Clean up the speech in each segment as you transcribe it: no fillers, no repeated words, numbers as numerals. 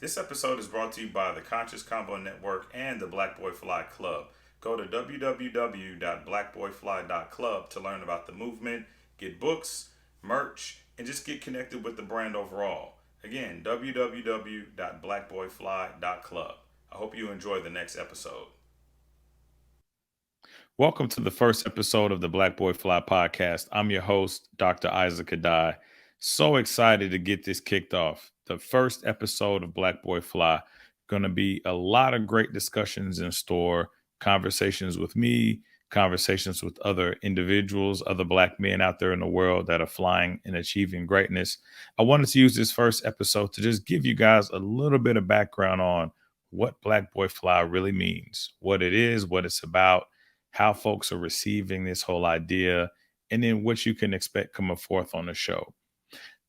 This episode is brought to you by the Conscious Combo Network and the Black Boy Fly Club. Go to www.blackboyfly.club to learn about the movement, get books, merch, and just get connected with the brand overall. Again, www.blackboyfly.club. I hope you enjoy the next episode. Welcome to the first episode of the Black Boy Fly podcast. I'm your host, Dr. Isaac Addae. So excited to get this kicked off. The first episode of Black Boy Fly. Going to be a lot of great discussions in store, conversations with me, conversations with other individuals, other Black men out there in the world that are flying and achieving greatness. I wanted to use this first episode to just give you guys a little bit of background on what Black Boy Fly really means, what it is, what it's about, how folks are receiving this whole idea, and then what you can expect coming forth on the show.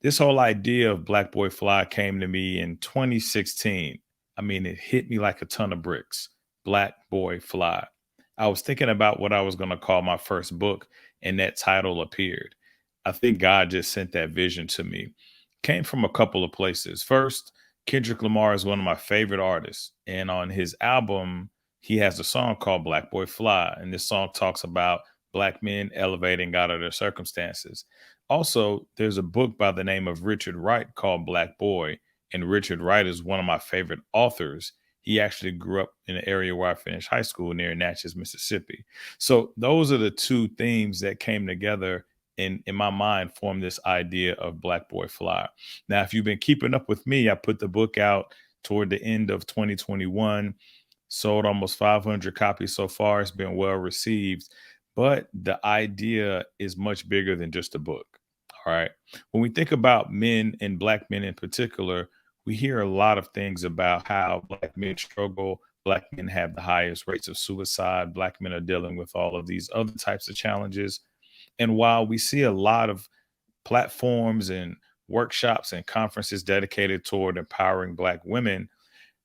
This whole idea of Black Boy Fly came to me in 2016. I mean, it hit me like a ton of bricks. Black Boy Fly. I was thinking about what I was going to call my first book, and that title appeared. I think God just sent that vision to me. Came from a couple of places. First, Kendrick Lamar is one of my favorite artists, and on his album, he has a song called Black Boy Fly, and this song talks about Black men elevating out of their circumstances. Also, there's a book by the name of Richard Wright called Black Boy, and Richard Wright is one of my favorite authors. He actually grew up in the area where I finished high school near Natchez, Mississippi. So those are the two themes that came together in my mind, formed this idea of Black Boy Fly. Now, if you've been keeping up with me, I put the book out toward the end of 2021, sold almost 500 copies so far. It's been well received, but the idea is much bigger than just a book. All right. When we think about men and Black men in particular, we hear a lot of things about how Black men struggle. Black men have the highest rates of suicide. Black men are dealing with all of these other types of challenges. And while we see a lot of platforms and workshops and conferences dedicated toward empowering Black women,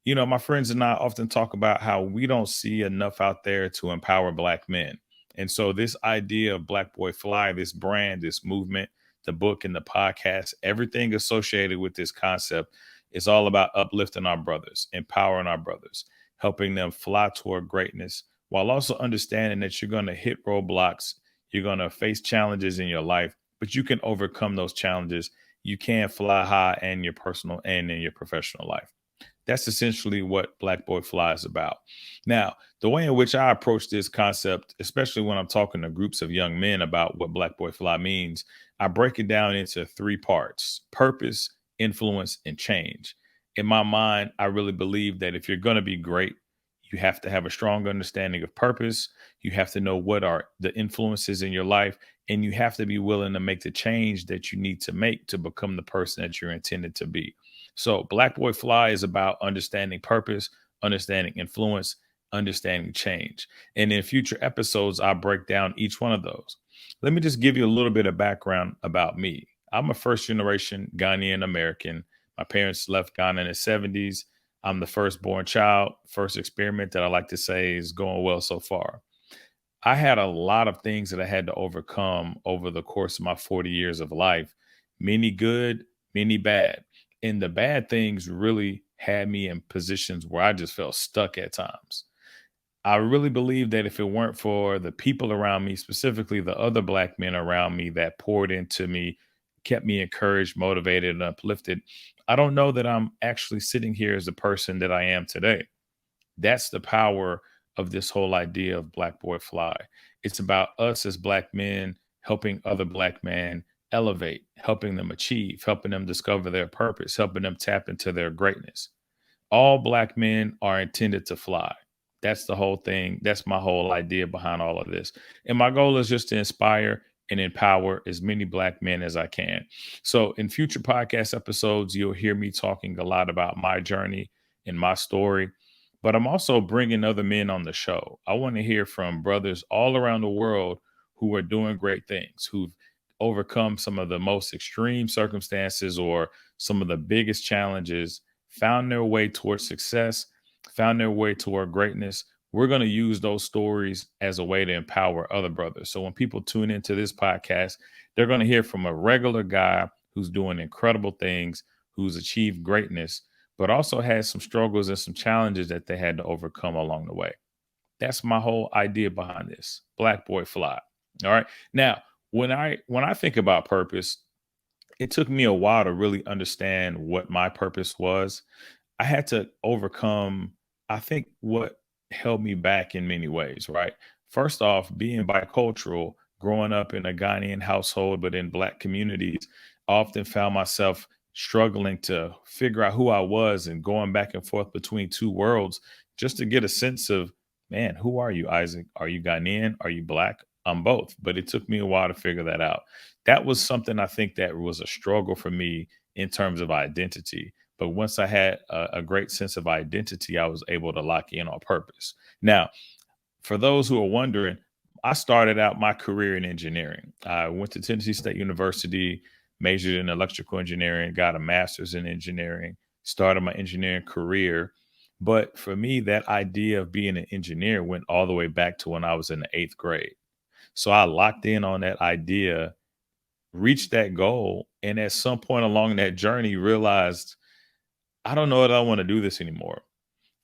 my friends and I often talk about how we don't see enough out there to empower Black men. And so, this idea of Black Boy Fly, this brand, this movement, the book, and the podcast, everything associated with this concept is all about uplifting our brothers, empowering our brothers, helping them fly toward greatness, while also understanding that you're going to hit roadblocks, you're going to face challenges in your life, but you can overcome those challenges. You can fly high in your personal and in your professional life. That's essentially what Black Boy Fly is about. Now, the way in which I approach this concept, especially when I'm talking to groups of young men about what Black Boy Fly means, I break it down into three parts: purpose, influence, and change. In my mind, I really believe that if you're going to be great, you have to have a strong understanding of purpose. You have to know what are the influences in your life, and you have to be willing to make the change that you need to make to become the person that you're intended to be. So, Black Boy Fly is about understanding purpose, understanding influence, understanding change. And in future episodes, I'll break down each one of those. Let me just give you a little bit of background about me. I'm a first generation Ghanaian American. My parents left Ghana in the 70s. I'm the firstborn child. First experiment that I like to say is going well so far. I had a lot of things that I had to overcome over the course of my 40 years of life, many good, many bad. And the bad things really had me in positions where I just felt stuck at times. I really believe that if it weren't for the people around me, specifically the other Black men around me that poured into me, kept me encouraged, motivated, and uplifted, I don't know that I'm actually sitting here as the person that I am today. That's the power of this whole idea of Black Boy Fly. It's about us as Black men helping other Black men elevate, helping them achieve, helping them discover their purpose, helping them tap into their greatness. All Black men are intended to fly. That's the whole thing. That's my whole idea behind all of this. And my goal is just to inspire and empower as many Black men as I can. So, in future podcast episodes, you'll hear me talking a lot about my journey and my story, but I'm also bringing other men on the show. I want to hear from brothers all around the world who are doing great things, who've overcome some of the most extreme circumstances or some of the biggest challenges, found their way towards success, found their way toward greatness. We're going to use those stories as a way to empower other brothers. So when people tune into this podcast, they're going to hear from a regular guy who's doing incredible things, who's achieved greatness, but also had some struggles and some challenges that they had to overcome along the way. That's my whole idea behind this. Black Boy Fly. All right. Now, when I think about purpose, it took me a while to really understand what my purpose was. I had to overcome, I think, what held me back in many ways, right? First off, being bicultural, growing up in a Ghanaian household, but in Black communities, I often found myself struggling to figure out who I was and going back and forth between two worlds just to get a sense of, man, who are you, Isaac? Are you Ghanaian? Are you Black? I'm both. But it took me a while to figure that out. That was something I think that was a struggle for me in terms of identity. But once I had a great sense of identity, I was able to lock in on purpose. Now, for those who are wondering, I started out my career in engineering. I went to Tennessee State University, majored in electrical engineering, got a master's in engineering, started my engineering career. But for me, that idea of being an engineer went all the way back to when I was in the eighth grade. So I locked in on that idea, reached that goal, and at some point along that journey, realized I don't know that I want to do this anymore.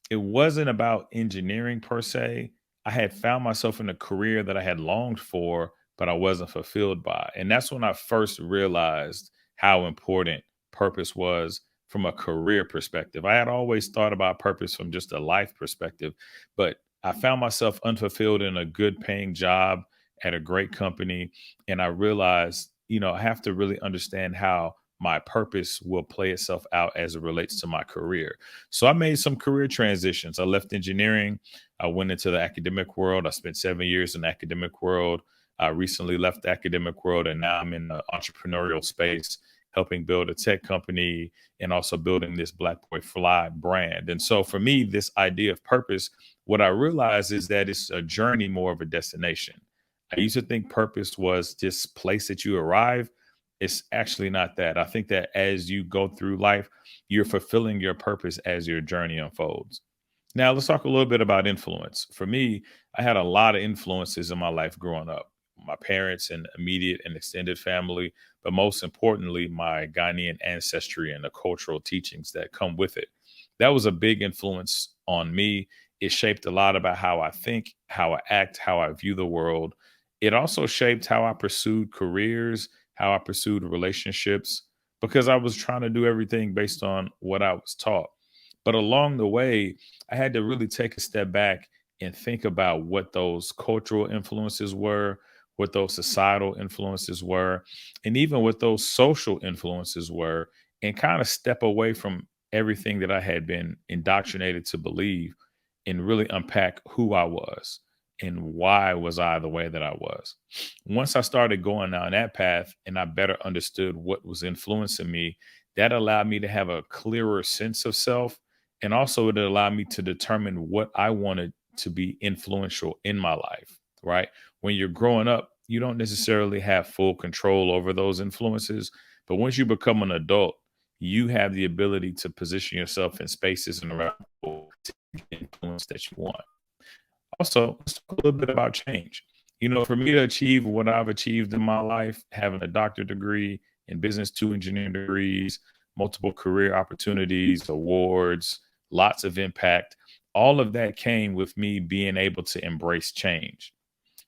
It wasn't about engineering per se. I had found myself in a career that I had longed for, but I wasn't fulfilled by. And that's when I first realized how important purpose was from a career perspective. I had always thought about purpose from just a life perspective, but I found myself unfulfilled in a good paying job at a great company. And I realized, I have to really understand how my purpose will play itself out as it relates to my career. So I made some career transitions. I left engineering. I went into the academic world. I spent 7 years in the academic world. I recently left the academic world, and now I'm in the entrepreneurial space, helping build a tech company and also building this Black Boy Fly brand. And so for me, this idea of purpose, what I realize is that it's a journey more of a destination. I used to think purpose was this place that you arrive. It's actually not that. I think that as you go through life, you're fulfilling your purpose as your journey unfolds. Now, let's talk a little bit about influence. For me, I had a lot of influences in my life growing up. My parents and immediate and extended family, but most importantly, my Ghanaian ancestry and the cultural teachings that come with it. That was a big influence on me. It shaped a lot about how I think, how I act, how I view the world. It also shaped how I pursued careers, how I pursued relationships, because I was trying to do everything based on what I was taught. But along the way, I had to really take a step back and think about what those cultural influences were, what those societal influences were, and even what those social influences were, and kind of step away from everything that I had been indoctrinated to believe and really unpack who I was and why was I the way that I was. Once I started going down that path and I better understood what was influencing me, that allowed me to have a clearer sense of self. And also it allowed me to determine what I wanted to be influential in my life, right? When you're growing up, you don't necessarily have full control over those influences. But once you become an adult, you have the ability to position yourself in spaces and around people to get the influence that you want. Also, let's talk a little bit about change. For me to achieve what I've achieved in my life, having a doctorate degree in business, two engineering degrees, multiple career opportunities, awards, lots of impact, all of that came with me being able to embrace change.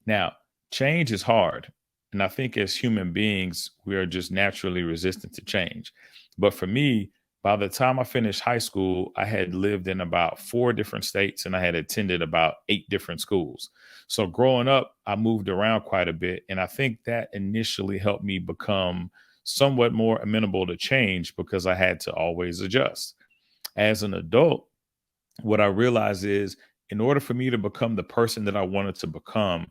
Now, change is hard. And I think as human beings, we are just naturally resistant to change. But for me, by the time I finished high school, I had lived in about four different states and I had attended about eight different schools. So growing up, I moved around quite a bit. And I think that initially helped me become somewhat more amenable to change because I had to always adjust. As an adult, what I realized is in order for me to become the person that I wanted to become,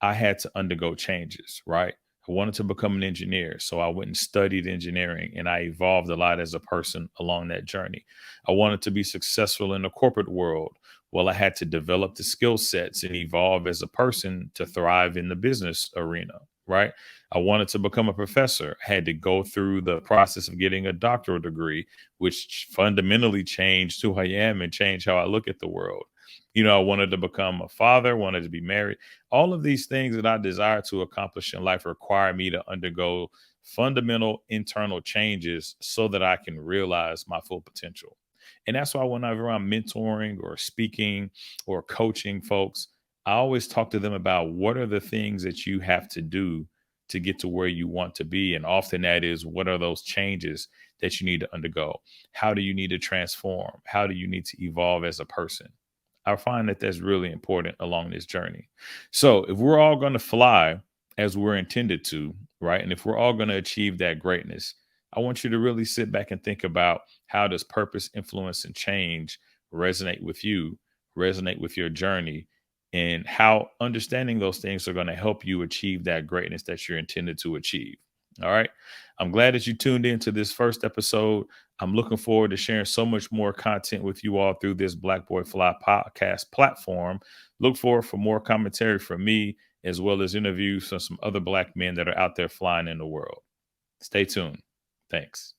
I had to undergo changes, right? I wanted to become an engineer. So I went and studied engineering and I evolved a lot as a person along that journey. I wanted to be successful in the corporate world. Well, I had to develop the skill sets and evolve as a person to thrive in the business arena, right? I wanted to become a professor. I had to go through the process of getting a doctoral degree, which fundamentally changed who I am and changed how I look at the world. I wanted to become a father, wanted to be married. All of these things that I desire to accomplish in life require me to undergo fundamental internal changes so that I can realize my full potential. And that's why whenever I'm mentoring or speaking or coaching folks, I always talk to them about what are the things that you have to do to get to where you want to be. And often that is, what are those changes that you need to undergo? How do you need to transform? How do you need to evolve as a person? I find that that's really important along this journey. So if we're all going to fly as we're intended to, right? And if we're all going to achieve that greatness, I want you to really sit back and think about, how does purpose, influence, and change resonate with you, resonate with your journey, and how understanding those things are going to help you achieve that greatness that you're intended to achieve. All right. I'm glad that you tuned in to this first episode. I'm looking forward to sharing so much more content with you all through this Black Boy Fly podcast platform. Look forward for more commentary from me, as well as interviews from some other Black men that are out there flying in the world. Stay tuned. Thanks.